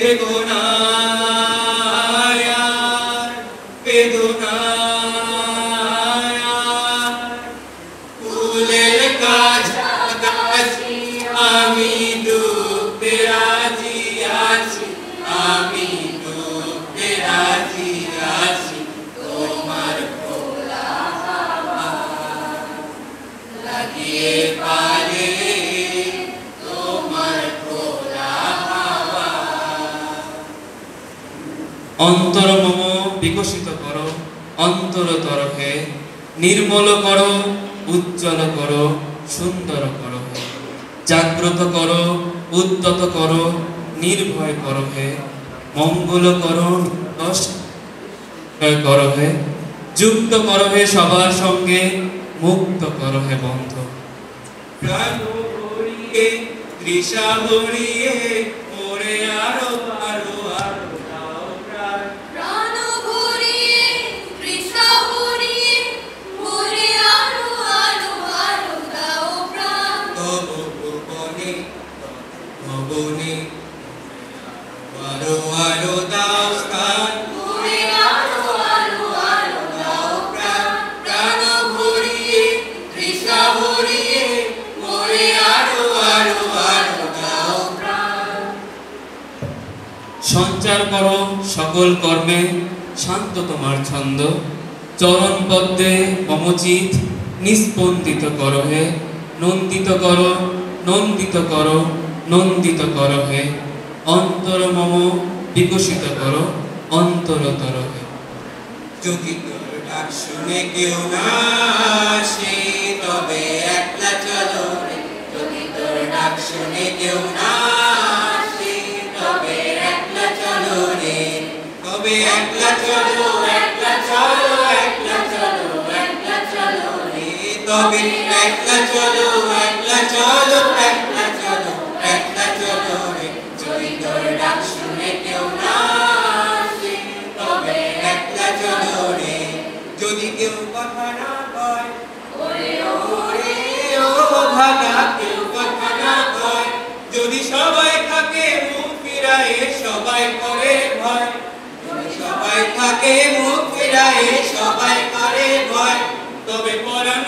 বেদনায়ার বেদনায়ার ফুলের কাছাকাছি আমি ডুবতে রাজি আছি, আমি ডুবতে রাজি আছি তোমার খোলা হাওয়া লাগিয়ে পালে তোমার খোলা হাওয়া। অন্তর মম বিকশিত করো অন্তর তরফে, নির্মল করো উজ্জ্বল করো সুন্দর করো হে, জাগ্রত করো উদ্যত করো নির্ভয় করো হে, মঙ্গল করো করো হে, যুক্ত করো হে সবার সঙ্গে, মুক্ত করো হে বন্ধ। প্রাণ ভরিয়ে তৃষা ভরিয়ে ওরে আরো আরো আরো দাও প্রাণ। প্রাণ ভরিয়ে তৃষা ভরিয়ে ওরে আরো আরো আরো দাও প্রাণ। তব ভুবনে ভবনে আরো আরো দাও স্থান। ওরে আরো আরো আরো দাও প্রাণ। প্রাণ ভরিয়ে তৃষা ভরিয়ে ওরে আরো আরো আরো দাও প্রাণ। সঞ্চার করো সকল কর্মে শান্ত তোমার ছন্দ, চরণ পদ্মে মমচিত নিস্পন্দিত করো হে, নন্দিত করো নন্দিত করো নন্দিত করো হে, অন্তর মম বিকশিত করো অন্তরতর হে। যদি তোর ডাক শুনে কেউ না আসে তবে একলা চলো রে, যদি তোর ডাক শুনে কেউ না আসে তবে একলা চলো রে, তবে একলা চলো একলা চলো একলা চলো একলা চলো রে, তবে একলা চলো একলা চলো একলা চলো একলা চলো রে, যদি তোর ডাক শুনে কেউ না আসে তবে একলা চলো রে। যদি কেউ কথা না কয় ওরে ওরে ও ভাগা কেউ কথা না কয়, যদি সবাই থাকে মুখ ফিরায়ে সবাই করে ভয়, যদি সবাই থাকে মুখ ফিরায়ে সবাই করে ভয়, তবে পরাণ